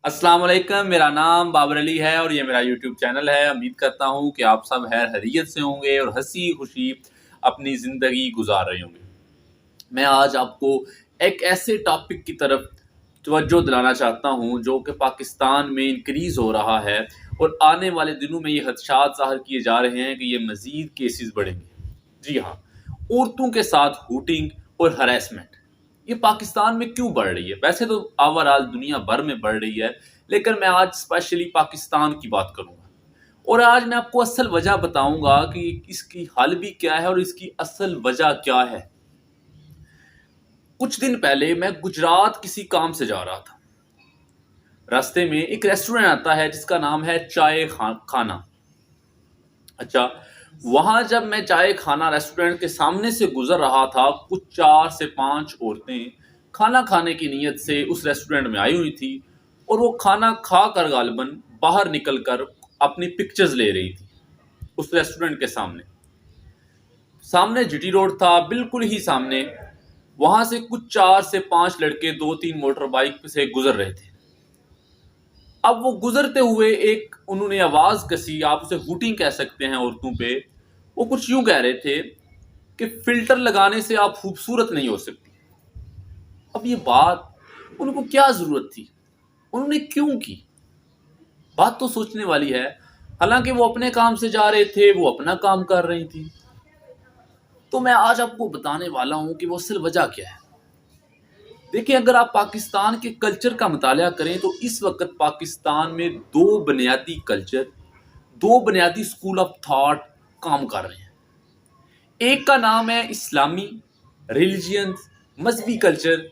अस्सलाम वालेकुम, मेरा नाम बाबर अली है और ये मेरा यूट्यूब चैनल है। उम्मीद करता हूँ कि आप सब खैरियत से होंगे और हंसी खुशी अपनी ज़िंदगी गुजार रहे होंगे। मैं आज आपको एक ऐसे टॉपिक की तरफ तवज्जो दिलाना चाहता हूँ जो कि पाकिस्तान में इंक्रीज़ हो रहा है और आने वाले दिनों में ये खदशात ज़ाहिर किए जा रहे हैं कि ये मज़ीद केसेस बढ़ेंगे। जी हाँ, औरतों के साथ हूटिंग और हरेसमेंट ये पाकिस्तान में क्यों बढ़ रही है? वैसे तो ओवरऑल दुनिया भर में बढ़ रही है, लेकिन मैं आज स्पेशली पाकिस्तान की बात करूँगा और आज मैं आपको असल वजह बताऊँगा कि इसकी हल भी क्या है और इसकी असल वजह क्या है। कुछ दिन पहले मैं गुजरात किसी काम से जा रहा था। रास्ते में एक रेस्टोरेंट आता है जिसका नाम है चाय खाना। अच्छा, वहाँ जब मैं चाय खाना रेस्टोरेंट के सामने से गुजर रहा था, कुछ 4 से 5 औरतें खाना खाने की नीयत से उस रेस्टोरेंट में आई हुई थी और वो खाना खाकर गालिबन बाहर निकलकर अपनी पिक्चर्स ले रही थी उस रेस्टोरेंट के सामने। सामने जीटी रोड था, बिल्कुल ही सामने। वहाँ से कुछ 4 से 5 लड़के 2-3 मोटर बाइक से गुजर रहे थे। अब वो गुजरते हुए एक उन्होंने आवाज़ कसी, आप उसे हूटिंग कह सकते हैं औरतों पे। वो कुछ यूँ कह रहे थे कि फ़िल्टर लगाने से आप खूबसूरत नहीं हो सकती। अब ये बात उनको क्या ज़रूरत थी? उन्होंने क्यों की? बात तो सोचने वाली है। हालांकि वो अपने काम से जा रहे थे, वो अपना काम कर रही थी। तो मैं आज आपको बताने वाला हूँ कि वो असल वजह क्या है। देखिए, अगर आप पाकिस्तान के कल्चर का मुताला करें तो इस वक्त पाकिस्तान में दो बुनियादी कल्चर, दो बुनियादी स्कूल ऑफ थॉट काम कर रहे हैं। एक का नाम है इस्लामी रिलीजियन मजहबी कल्चर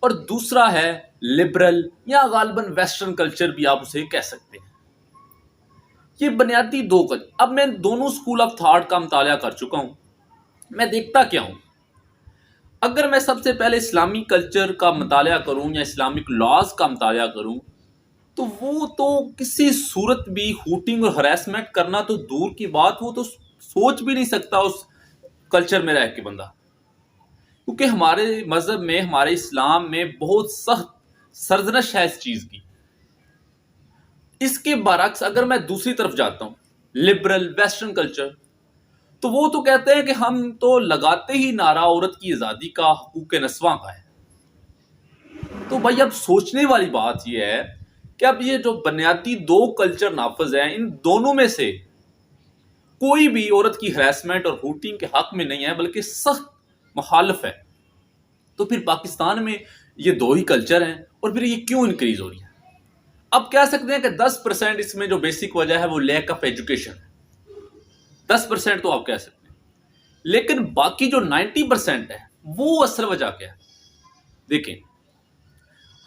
और दूसरा है लिबरल या गालिबन वेस्टर्न कल्चर भी आप उसे कह सकते हैं। ये बुनियादी दो कल्चर। अब मैं दोनों स्कूल ऑफ थॉट का मुताला कर चुका हूँ। मैं देखता क्या हूँ, अगर मैं सबसे पहले इस्लामी कल्चर का मुताला करूँ या इस्लामिक लॉज का मुताला करूँ तो वो तो किसी सूरत भी हूटिंग और हरासमेंट करना तो दूर की बात, वो तो सोच भी नहीं सकता उस कल्चर में रह के बंदा। क्योंकि हमारे मज़हब में, हमारे इस्लाम में बहुत सख्त सरजनश है इस चीज़ की। इसके बरक्स अगर मैं दूसरी तरफ जाता हूँ, लिबरल वेस्टर्न कल्चर, तो वो तो कहते हैं कि हम तो लगाते ही नारा औरत की आज़ादी का, हकूक़ नस्वां का है। तो भाई अब सोचने वाली बात यह है कि अब ये जो बुनियादी दो कल्चर नाफज हैं, इन दोनों में से कोई भी औरत की हरासमेंट और हूटिंग के हक में नहीं है, बल्कि सख्त मुखालिफ है। तो फिर पाकिस्तान में ये दो ही कल्चर हैं और फिर ये क्यों इंक्रीज हो रही है? अब कह सकते हैं कि 10% इसमें जो बेसिक वजह है वो लैक ऑफ एजुकेशन है। 10% तो आप कह सकते हैं, लेकिन बाकी जो 90% है वो असल वजह क्या है? देखें,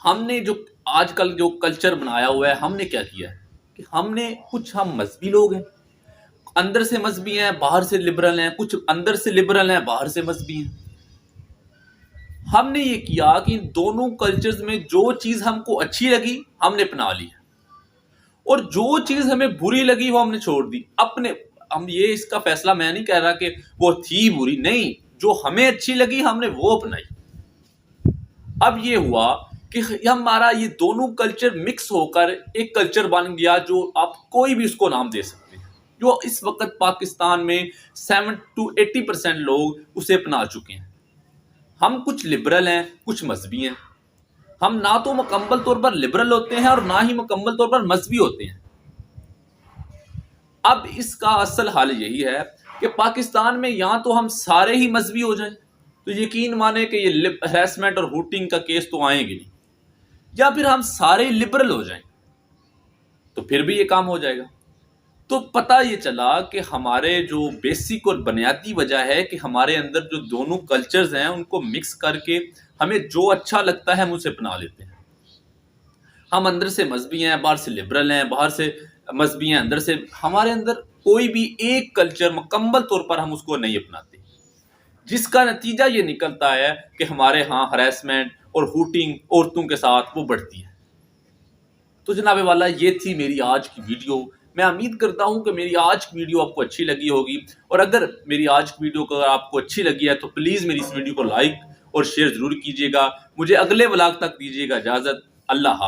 हमने जो आजकल जो कल्चर बनाया हुआ है, हमने क्या किया है कि हमने कुछ, हम मजहबी लोग हैं, अंदर से मजहबी हैं, बाहर से लिबरल हैं, कुछ अंदर से लिबरल हैं, बाहर से मजहबी हैं। हमने ये किया कि इन दोनों कल्चर्स में जो चीज़ हमको अच्छी लगी हमने अपना ली और जो चीज़ हमें बुरी लगी वो हमने छोड़ दी। अपने हम ये इसका फैसला मैं नहीं कह रहा कि वो थी बुरी, नहीं, जो हमें अच्छी लगी हमने वो अपनाई। अब ये हुआ कि हमारा ये दोनों कल्चर मिक्स होकर एक कल्चर बन गया जो आप कोई भी उसको नाम दे सकते हैं, जो इस वक्त पाकिस्तान में 7 to 80% लोग उसे अपना चुके हैं। हम कुछ लिबरल हैं, कुछ मजहबी हैं। हम ना तो मुकम्मल तौर पर लिबरल होते हैं और ना ही मुकम्मल तौर पर मजहबी होते हैं। अब इसका असल हाल यही है कि पाकिस्तान में या तो हम सारे ही मजहबी हो जाएं, तो यकीन माने कि ये हरासमेंट और हूटिंग का केस तो आएंगे नहीं, या फिर हम सारे लिबरल हो जाएं तो फिर भी ये काम हो जाएगा। तो पता ये चला कि हमारे जो बेसिक और बुनियादी वजह है कि हमारे अंदर जो दोनों कल्चर्स हैं उनको मिक्स करके हमें जो अच्छा लगता है हम उसे अपना लेते हैं। हम अंदर से मजहबी हैं, बाहर से लिबरल हैं, बाहर से मजहबी हैं, अंदर से, हमारे अंदर कोई भी एक कल्चर मुकम्मल तौर पर हम उसको नहीं अपनाते, जिसका नतीजा ये निकलता है कि हमारे यहाँ हरासमेंट और हूटिंग औरतों के साथ वो बढ़ती है। तो जनाबे वाला, ये थी मेरी आज की वीडियो। मैं उम्मीद करता हूँ कि मेरी आज की वीडियो आपको अच्छी लगी होगी, और अगर मेरी आज की वीडियो अगर आपको अच्छी लगी है तो प्लीज़ मेरी इस वीडियो को लाइक और शेयर ज़रूर कीजिएगा। मुझे अगले व्लॉग तक दीजिएगा इजाज़त। अल्लाह हाफ़िज़।